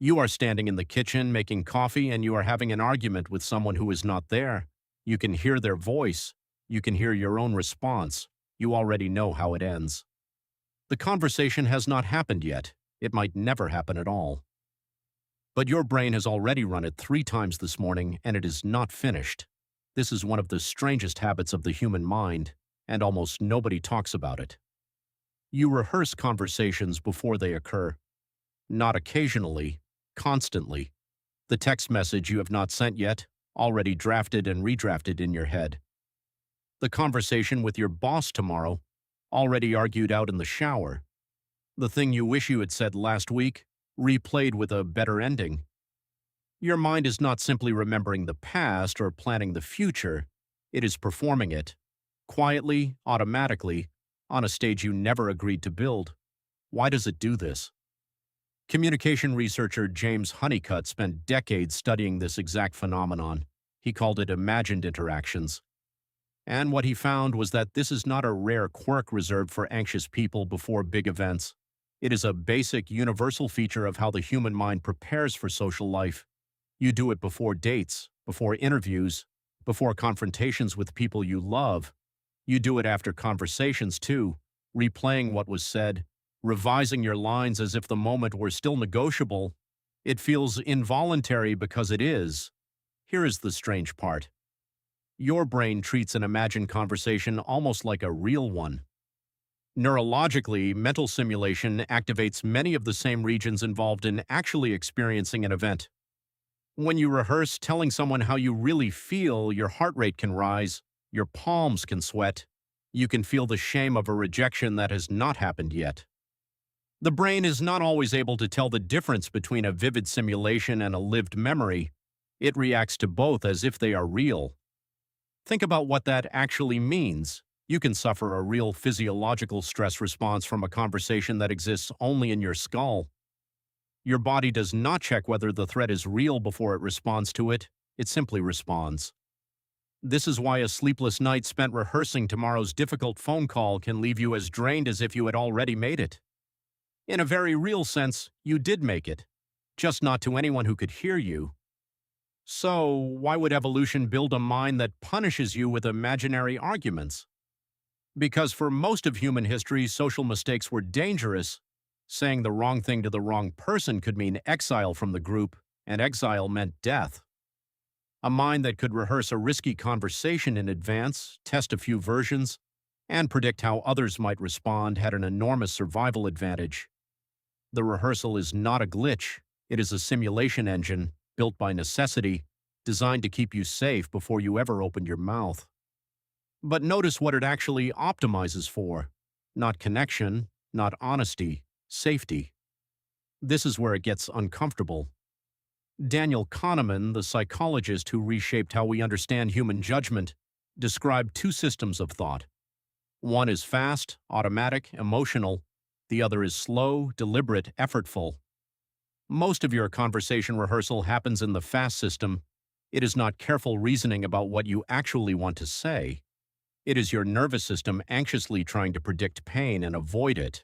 You are standing in the kitchen making coffee and you are having an argument with someone who is not there. You can hear their voice. You can hear your own response. You already know how it ends. The conversation has not happened yet. It might never happen at all. But your brain has already run it 3 times this morning and it is not finished. This is one of the strangest habits of the human mind, and almost nobody talks about it. You rehearse conversations before they occur. Not occasionally, constantly. The text message you have not sent yet, already drafted and redrafted in your head. The conversation with your boss tomorrow, already argued out in the shower. The thing you wish you had said last week, replayed with a better ending. Your mind is not simply remembering the past or planning the future, it is performing it, quietly, automatically, on a stage you never agreed to build. Why does it do this? Communication researcher James Honeycutt spent decades studying this exact phenomenon. He called it imagined interactions. And what he found was that this is not a rare quirk reserved for anxious people before big events. It is a basic, universal feature of how the human mind prepares for social life. You do it before dates, before interviews, before confrontations with people you love. You do it after conversations too, replaying what was said, revising your lines as if the moment were still negotiable. It feels involuntary because it is. Here is the strange part. Your brain treats an imagined conversation almost like a real one. Neurologically, mental simulation activates many of the same regions involved in actually experiencing an event. When you rehearse telling someone how you really feel, your heart rate can rise, your palms can sweat, you can feel the shame of a rejection that has not happened yet. The brain is not always able to tell the difference between a vivid simulation and a lived memory. It reacts to both as if they are real. Think about what that actually means. You can suffer a real physiological stress response from a conversation that exists only in your skull. Your body does not check whether the threat is real before it responds to it. It simply responds. This is why a sleepless night spent rehearsing tomorrow's difficult phone call can leave you as drained as if you had already made it. In a very real sense, you did make it, just not to anyone who could hear you. So, why would evolution build a mind that punishes you with imaginary arguments? Because for most of human history, social mistakes were dangerous. Saying the wrong thing to the wrong person could mean exile from the group, and exile meant death. A mind that could rehearse a risky conversation in advance, test a few versions, and predict how others might respond had an enormous survival advantage. The rehearsal is not a glitch. It is a simulation engine, built by necessity, designed to keep you safe before you ever opened your mouth. But notice what it actually optimizes for. Not connection, not honesty, safety. This is where it gets uncomfortable. Daniel Kahneman, the psychologist who reshaped how we understand human judgment, described 2 systems of thought. One is fast, automatic, emotional. The other is slow, deliberate, effortful. Most of your conversation rehearsal happens in the fast system. It is not careful reasoning about what you actually want to say. It is your nervous system anxiously trying to predict pain and avoid it.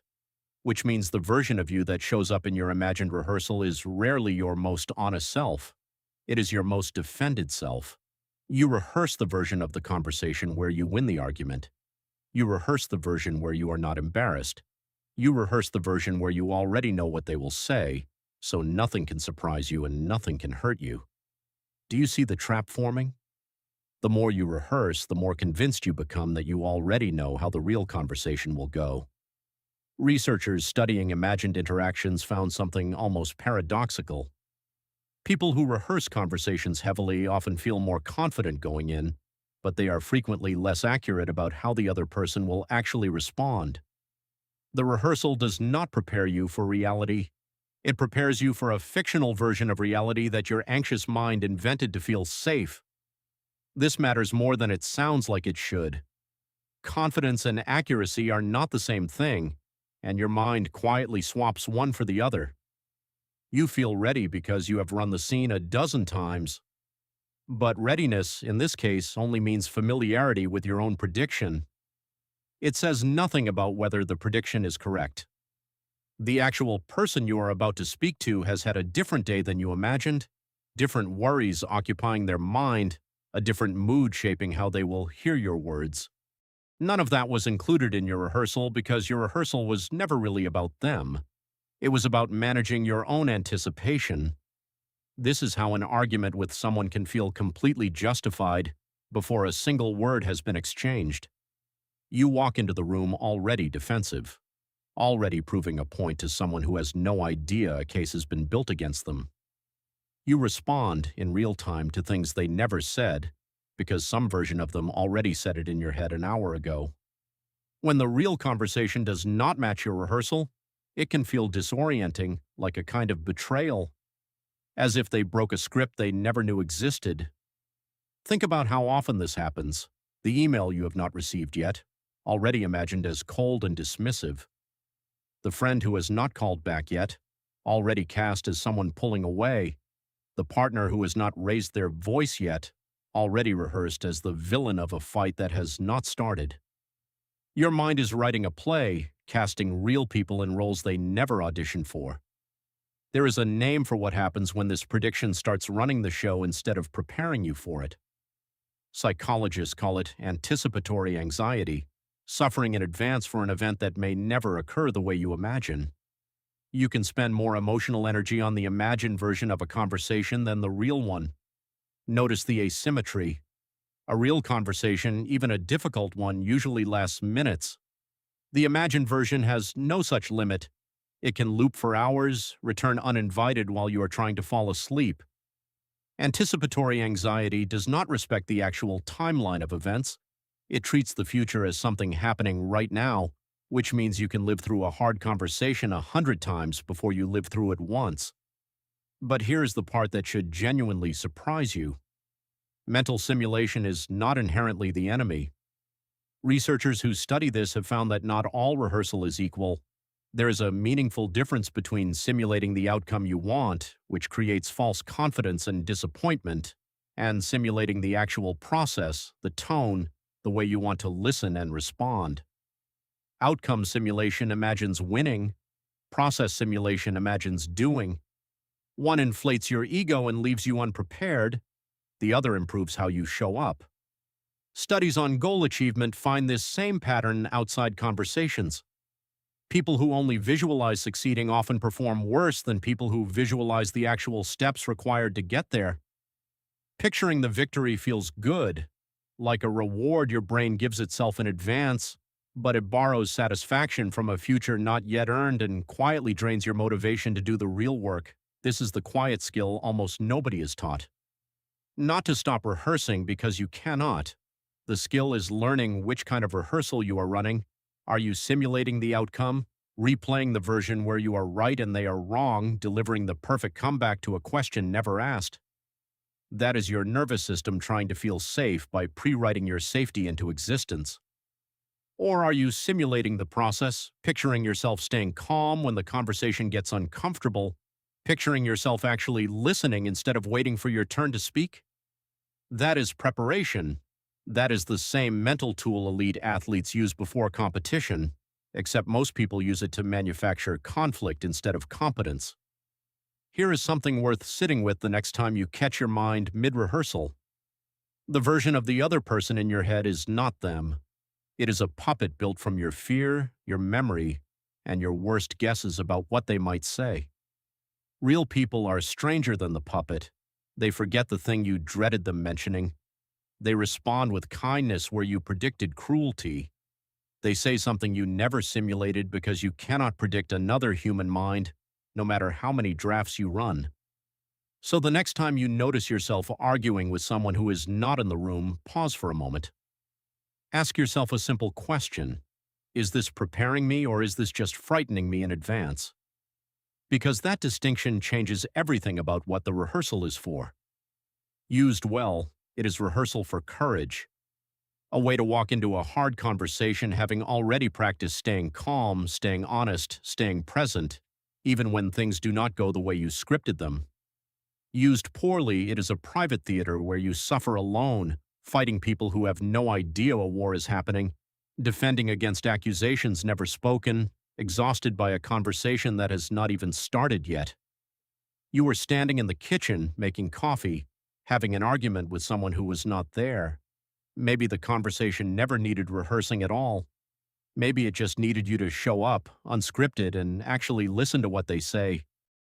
Which means the version of you that shows up in your imagined rehearsal is rarely your most honest self. It is your most defended self. You rehearse the version of the conversation where you win the argument. You rehearse the version where you are not embarrassed. You rehearse the version where you already know what they will say, so nothing can surprise you and nothing can hurt you. Do you see the trap forming? The more you rehearse, the more convinced you become that you already know how the real conversation will go. Researchers studying imagined interactions found something almost paradoxical. People who rehearse conversations heavily often feel more confident going in, but they are frequently less accurate about how the other person will actually respond. The rehearsal does not prepare you for reality. It prepares you for a fictional version of reality that your anxious mind invented to feel safe. This matters more than it sounds like it should. Confidence and accuracy are not the same thing, and your mind quietly swaps one for the other. You feel ready because you have run the scene a dozen times. But readiness, in this case, only means familiarity with your own prediction. It says nothing about whether the prediction is correct. The actual person you are about to speak to has had a different day than you imagined, different worries occupying their mind, a different mood shaping how they will hear your words. None of that was included in your rehearsal because your rehearsal was never really about them. It was about managing your own anticipation. This is how an argument with someone can feel completely justified before a single word has been exchanged. You walk into the room already defensive, already proving a point to someone who has no idea a case has been built against them. You respond in real time to things they never said because some version of them already said it in your head an hour ago. When the real conversation does not match your rehearsal, it can feel disorienting, like a kind of betrayal, as if they broke a script they never knew existed. Think about how often this happens. The email you have not received yet, already imagined as cold and dismissive. The friend who has not called back yet, already cast as someone pulling away. The partner who has not raised their voice yet, already rehearsed as the villain of a fight that has not started. Your mind is writing a play, casting real people in roles they never auditioned for. There is a name for what happens when this prediction starts running the show instead of preparing you for it. Psychologists call it anticipatory anxiety, suffering in advance for an event that may never occur the way you imagine. You can spend more emotional energy on the imagined version of a conversation than the real one. Notice the asymmetry. A real conversation, even a difficult one, usually lasts minutes. The imagined version has no such limit. It can loop for hours, return uninvited while you are trying to fall asleep. Anticipatory anxiety does not respect the actual timeline of events. It treats the future as something happening right now, which means you can live through a hard conversation 100 times before you live through it once. But here's the part that should genuinely surprise you. Mental simulation is not inherently the enemy. Researchers who study this have found that not all rehearsal is equal. There is a meaningful difference between simulating the outcome you want, which creates false confidence and disappointment, and simulating the actual process, the tone, the way you want to listen and respond. Outcome simulation imagines winning. Process simulation imagines doing. One inflates your ego and leaves you unprepared. The other improves how you show up. Studies on goal achievement find this same pattern outside conversations. People who only visualize succeeding often perform worse than people who visualize the actual steps required to get there. Picturing the victory feels good, like a reward your brain gives itself in advance, but it borrows satisfaction from a future not yet earned and quietly drains your motivation to do the real work. This is the quiet skill almost nobody is taught. Not to stop rehearsing because you cannot. The skill is learning which kind of rehearsal you are running. Are you simulating the outcome, replaying the version where you are right and they are wrong, delivering the perfect comeback to a question never asked? That is your nervous system trying to feel safe by pre-writing your safety into existence. Or are you simulating the process, picturing yourself staying calm when the conversation gets uncomfortable, picturing yourself actually listening instead of waiting for your turn to speak? That is preparation. That is the same mental tool elite athletes use before competition, except most people use it to manufacture conflict instead of competence. Here is something worth sitting with the next time you catch your mind mid-rehearsal. The version of the other person in your head is not them. It is a puppet built from your fear, your memory, and your worst guesses about what they might say. Real people are stranger than the puppet. They forget the thing you dreaded them mentioning. They respond with kindness where you predicted cruelty. They say something you never simulated because you cannot predict another human mind, no matter how many drafts you run. So the next time you notice yourself arguing with someone who is not in the room, pause for a moment. Ask yourself a simple question. Is this preparing me or is this just frightening me in advance? Because that distinction changes everything about what the rehearsal is for. Used well, it is rehearsal for courage. A way to walk into a hard conversation having already practiced staying calm, staying honest, staying present, even when things do not go the way you scripted them. Used poorly, it is a private theater where you suffer alone, fighting people who have no idea a war is happening, defending against accusations never spoken, exhausted by a conversation that has not even started yet. You were standing in the kitchen making coffee, having an argument with someone who was not there. Maybe the conversation never needed rehearsing at all. Maybe it just needed you to show up, unscripted, and actually listen to what they say.